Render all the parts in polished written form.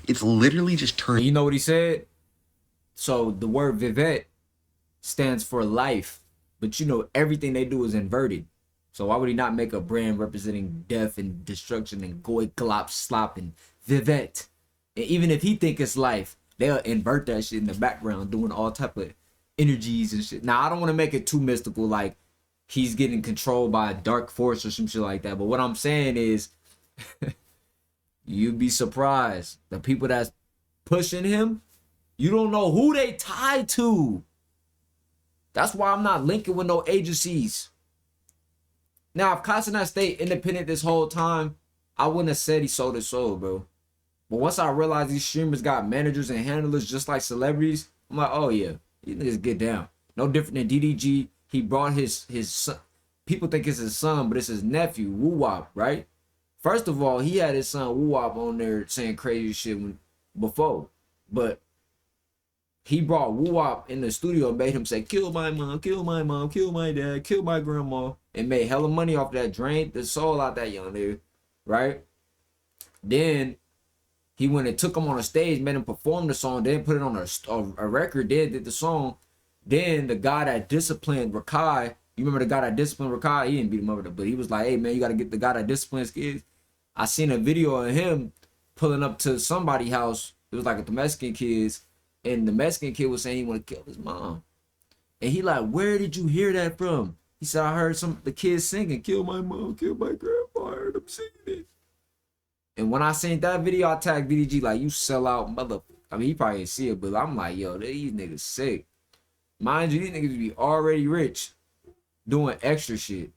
It's literally just turning. You know what he said? So the word Vivet stands for life, but you know everything they do is inverted. So why would he not make a brand representing death and destruction and goy glop slop and Vivet? And even if he think it's life, they'll invert that shit in the background, doing all type of energies and shit. Now I don't want to make it too mystical, like he's getting controlled by a dark force or some shit like that. But what I'm saying is, you'd be surprised the people that's pushing him. You don't know who they tied to. That's why I'm not linking with no agencies. Now, if Cenat stayed independent this whole time, I wouldn't have said he sold his soul, bro. But once I realized these streamers got managers and handlers just like celebrities, I'm like, oh yeah, these niggas get down. No different than DDG. He brought his son. People think it's his son, but it's his nephew, Woo Wop, right? First of all, he had his son Woo Wop on there saying crazy shit before. But he brought Woo Wop in the studio and made him say, kill my mom, kill my mom, kill my dad, kill my grandma, and made hella money off that, drained the soul out that young nigga, right? Then he went and took him on a stage, made him perform the song, then put it on a record, then did the song. Then the guy that disciplined Rakai, you remember the guy that disciplined Rakai? He didn't beat him up, but he was like, hey man, you gotta get the guy that disciplines kids. I seen a video of him pulling up to somebody's house. It was like a Mexican kids. And the Mexican kid was saying he want to kill his mom. And he like, where did you hear that from? He said, I heard the kids singing, kill my mom, kill my grandpa. I heard them singing it. And when I seen that video, I tagged BDG like, you sell out mother. I mean, he probably didn't see it, but I'm like, yo, these niggas sick. Mind you, these niggas be already rich, doing extra shit.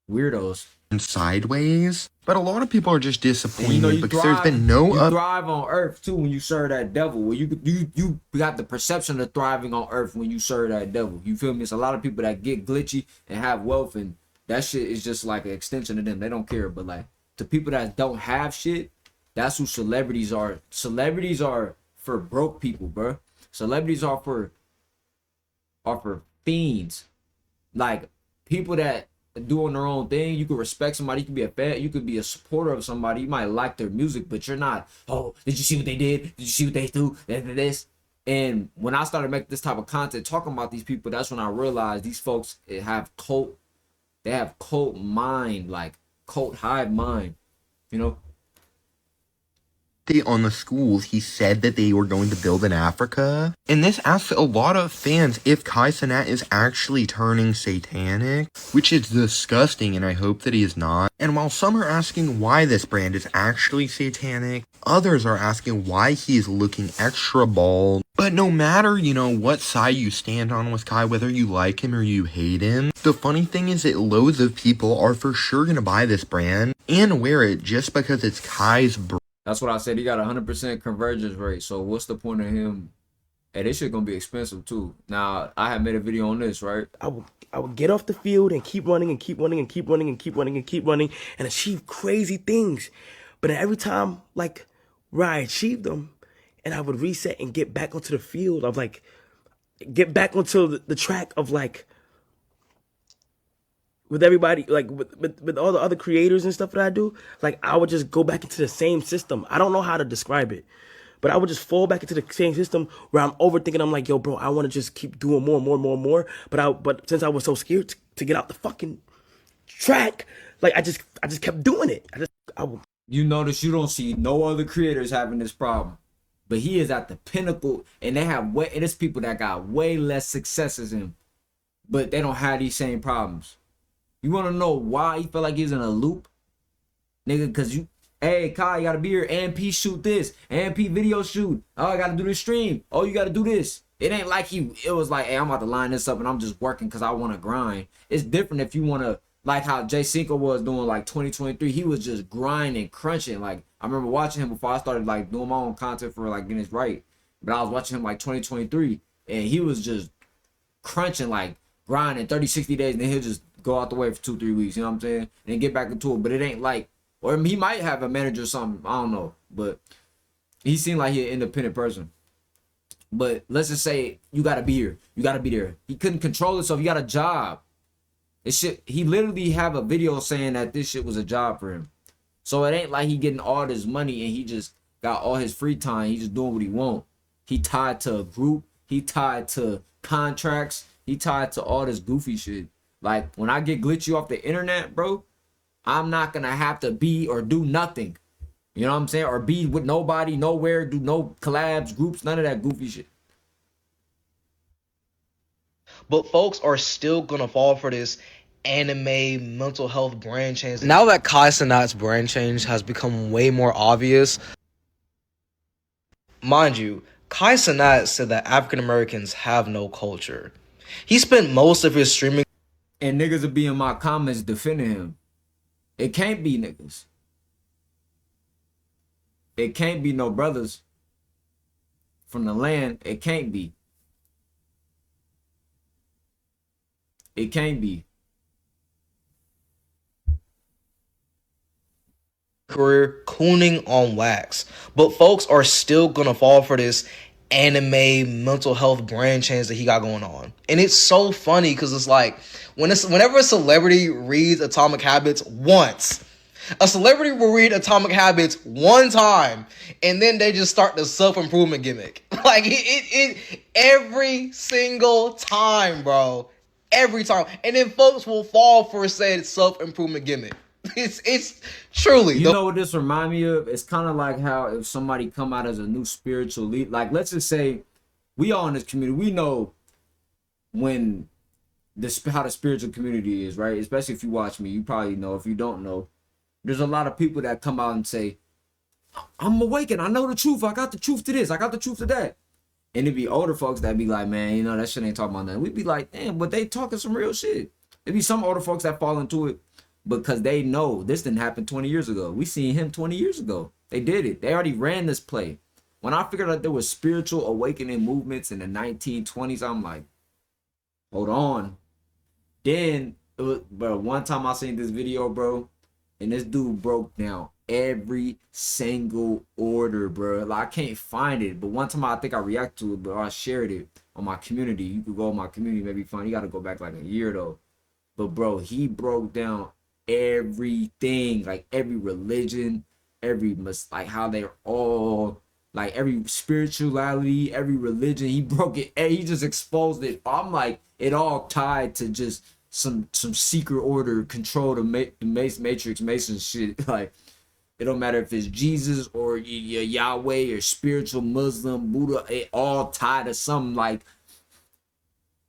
Weirdos. Sideways, but a lot of people are just disappointed you because there's been no you thrive on earth too when you serve that devil. Well, you got the perception of thriving on earth when you serve that devil. You feel me? It's a lot of people that get glitchy and have wealth, and that shit is just like an extension of them. They don't care. But like to people that don't have shit, that's who celebrities are. Celebrities are for broke people, bro. Celebrities are for fiends, like people that doing their own thing. You could respect somebody, you could be a fan, you could be a supporter of somebody, you might like their music, but you're not, oh, did you see what they did? Did you see what they do? This. And when I started making this type of content talking about these people, that's when I realized these folks have cult mind, like cult hive mind, you know. on the schools, he said that they were going to build in Africa. And this asks a lot of fans if Cenat is actually turning satanic, which is disgusting, and I hope that he is not. And while some are asking why this brand is actually satanic, others are asking why he is looking extra bald. But no matter, what side you stand on with Kai, whether you like him or you hate him, the funny thing is that loads of people are for sure gonna buy this brand and wear it just because it's Kai's brand. That's what I said. He got 100% convergence rate. So what's the point of him? Hey, this shit gonna be expensive too. Now I have made a video on this, right? I would get off the field and keep running and keep running and keep running and keep running and keep running and achieve crazy things. But every time, like, where I achieved them, and I would reset and get back onto the field of like, get back onto the track of like, with everybody, like with all the other creators and stuff that I do, like I would just go back into the same system. I don't know how to describe it, but I would just fall back into the same system where I'm overthinking. I'm like, yo, bro, I want to just keep doing more and more and more and more. But since I was so scared to get out the fucking track, like I just kept doing it. You notice you don't see no other creators having this problem, but he is at the pinnacle, and they have and it's people that got way less successes than him, but they don't have these same problems. You want to know why he felt like he's in a loop? Nigga, because hey, Kai, you got to be here. AMP shoot this. AMP video shoot. Oh, I got to do this stream. Oh, you got to do this. It ain't like it was like, hey, I'm about to line this up and I'm just working because I want to grind. It's different if you want to, like how Jay Cinco was doing like 2023. He was just grinding, crunching. Like, I remember watching him before I started like doing my own content for like getting this right. But I was watching him like 2023 and he was just crunching, like grinding 30, 60 days, and then he'll just go out the way for 2-3 weeks, you know what I'm saying? And then get back into it. But it ain't like, or he might have a manager or something, I don't know. But he seemed like he's an independent person. But let's just say you gotta be here. You gotta be there. He couldn't control himself. He got a job. He literally have a video saying that this shit was a job for him. So it ain't like he getting all this money and he just got all his free time. He just doing what he want. He tied to a group. He tied to contracts. He tied to all this goofy shit. Like when I get glitchy off the internet, bro, I'm not gonna have to be or do nothing. You know what I'm saying? Or be with nobody, nowhere, do no collabs, groups, none of that goofy shit. But folks are still gonna fall for this anime mental health brand change. Now that Kai Cenat's brand change has become way more obvious, mind you, Kai Cenat said that African Americans have no culture. He spent most of his streaming And niggas will be in my comments defending him. It can't be niggas. It can't be no brothers from the land. It can't be. It can't be. career cooning on wax. But folks are still gonna fall for this anime mental health brand change that he got going on. And it's so funny because it's like whenever a celebrity reads Atomic Habits once, a celebrity will read Atomic Habits one time and then they just start the self-improvement gimmick. Like it every single time, bro. Every time. And then folks will fall for said self-improvement gimmick. It's truly. You know what this remind me of? It's kind of like how if somebody come out as a new spiritual lead, like let's just say we all in this community, we know when how the spiritual community is, right? Especially if you watch me, you probably know. If you don't know, there's a lot of people that come out and say, I'm awakened, I know the truth, I got the truth to this, I got the truth to that. And it'd be older folks that be like, man, you know, that shit ain't talking about nothing. We'd be like, damn, but they talking some real shit. There'd be some older folks that fall into it because they know this didn't happen 20 years ago. We seen him 20 years ago. They did it. They already ran this play. When I figured out there was spiritual awakening movements in the 1920s, I'm like, hold on. Then, bro, one time I seen this video, bro, and this dude broke down every single order, bro. Like, I can't find it, but one time I think I reacted to it, but I shared it on my community. You could go on my community, maybe find. You got to go back like a year though. But bro, he broke down everything, like every religion, like how they're all like every spirituality, every religion. He broke it. He just exposed it. I'm like, it all tied to just some secret order, control the matrix Mason shit. Like, it don't matter if it's Jesus or Yahweh or spiritual Muslim, Buddha, it all tied to some like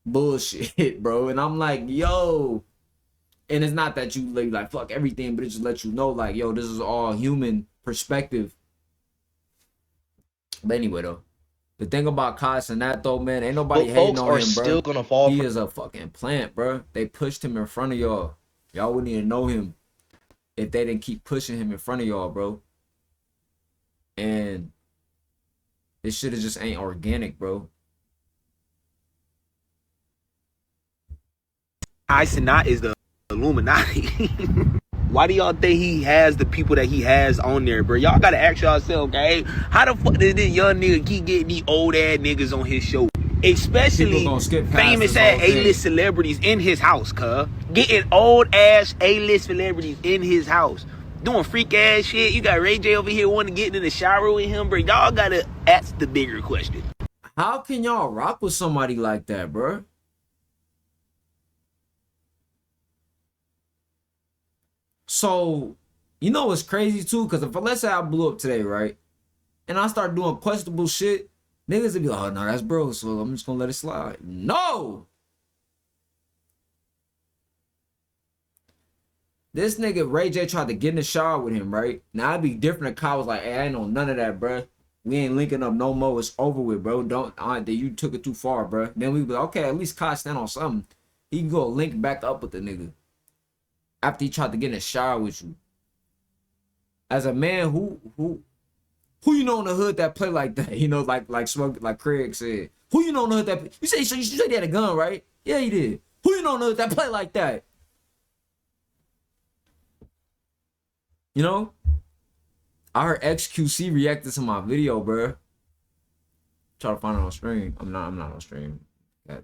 bullshit, bro. And I'm like, yo, and it's not that you like fuck everything, but it just lets you know, like, yo, this is all human perspective. But anyway, though, the thing about Kai Cenat, though, man, ain't nobody hating on him, bro. Still gonna fall. He is a fucking plant, bro. They pushed him in front of y'all. Y'all wouldn't even know him if they didn't keep pushing him in front of y'all, bro. And this shit is just ain't organic, bro. Kai Cenat is the Illuminati. Why do y'all think he has the people that he has on there, bro? Y'all gotta ask yourself, okay? How the fuck did this young nigga keep getting these old ass niggas on his show? Especially famous ass A-list celebrities in his house, cuz. Getting old ass A-list celebrities in his house. Doing freak ass shit. You got Ray J over here wanting to get in the shower with him, bro. Y'all gotta ask the bigger question. How can y'all rock with somebody like that, bro? So, you know what's crazy too? Because if let's say I blew up today, right? And I start doing questionable shit, niggas would be like, oh no, that's bro, so I'm just gonna let it slide. No! This nigga Ray J tried to get in the shower with him, right? Now it'd be different if Kyle was like, hey, I ain't know none of that, bro. We ain't linking up no more. It's over with, bro. You took it too far, bro. Then we'd be like, okay, at least Kyle stand on something. He can go link back up with the nigga after he tried to get in the shower with you. As a man, who you know in the hood that play like that? You know, like Smoke, like Craig said. Who you know in the hood that you said he had a gun, right? Yeah, he did. Who you know in the hood that play like that? You know? I heard XQC reacted to my video, bro. Try to find it on stream. I'm not on stream. Got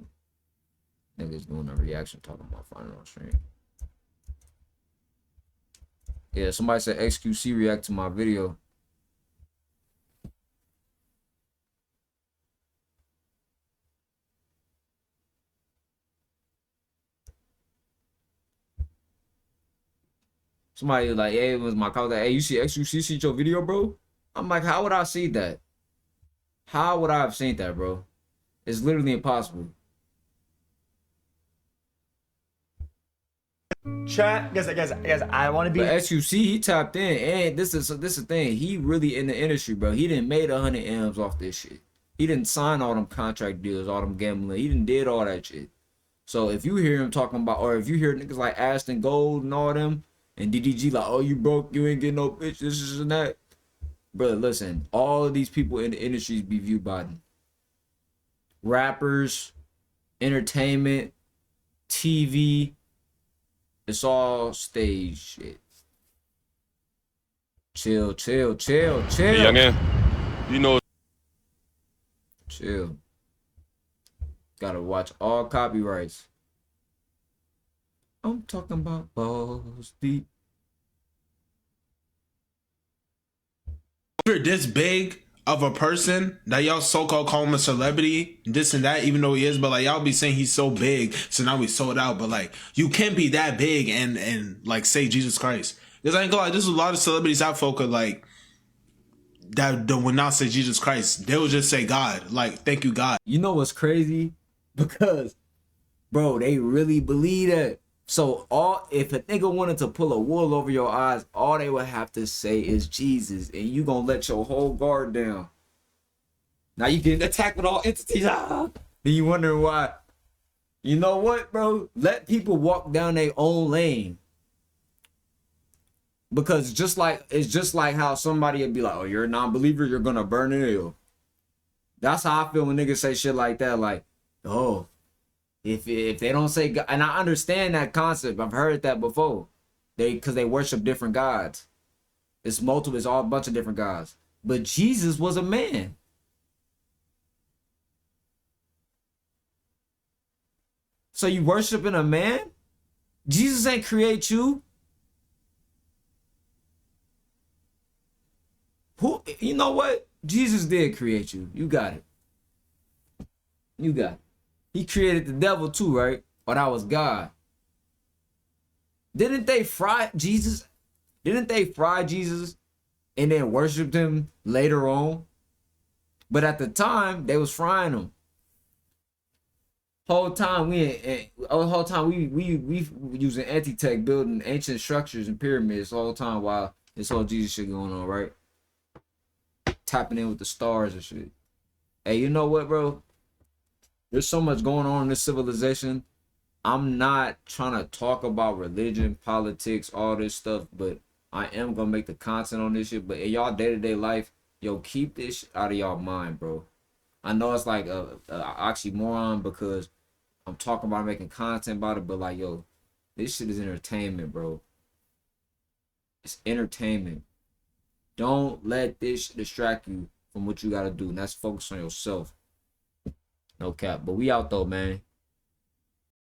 niggas doing a reaction talking about finding it on stream. Yeah, somebody said XQC react to my video. Somebody like, hey, it was my college. Hey, you see XQC see your video, bro? I'm like, how would I see that? How would I have seen that, bro? It's literally impossible. Chat, guys, I want to be. But XQC, he tapped in, and this is the thing. He really in the industry, bro. He didn't made 100 M's off this shit. He didn't sign all them contract deals, all them gambling. He didn't did all that shit. So if you hear him talking about, or if you hear niggas like Ashton Gold and all them, and DDG like, oh, you broke, you ain't getting no bitch, this and that. Brother, listen, all of these people in the industries be viewed by them. Rappers, entertainment, TV, it's all stage shit. Chill. Hey, youngin, you know. Chill. Gotta watch all copyrights. I'm talking about balls deep. You're this big of a person that y'all so-called call him a celebrity, this and that, even though he is, but like y'all be saying he's so big, so now we sold out. But like you can't be that big and like say Jesus Christ. Because I ain't gonna lie, there's a lot of celebrities out folk are like that would not say Jesus Christ. They would just say God. Like, thank you, God. You know what's crazy? Because, bro, they really believe that. So if a nigga wanted to pull a wool over your eyes, all they would have to say is Jesus, and you gonna let your whole guard down. Now you getting attacked with all entities. Then you wondering why. You know what, bro? Let people walk down their own lane. Because it's just like how somebody would be like, oh, you're a non-believer, you're gonna burn in hell. That's how I feel when niggas say shit like that. Like, oh, if they don't say God, and I understand that concept. I've heard that before. Because they worship different gods. It's all a bunch of different gods. But Jesus was a man. So you worshiping a man? Jesus ain't create you. Who? You know what? Jesus did create you. You got it. You got it. He created the devil too, right? Or that was God. Didn't they fry Jesus? Didn't they fry Jesus and then worshiped him later on? But at the time, they was frying him. Whole time we using anti-tech, building ancient structures and pyramids the whole time while this whole Jesus shit going on, right? Tapping in with the stars and shit. Hey, you know what, bro? There's so much going on in this civilization. I'm not trying to talk about religion, politics, all this stuff, but I am gonna make the content on this shit. But in y'all day-to-day life, yo, keep this shit out of y'all mind, bro. I know it's like a oxymoron because I'm talking about making content about it, but like, yo, this shit is entertainment, bro. It's entertainment. Don't let this distract you from what you gotta do, and that's focus on yourself. No cap. But we out though, man.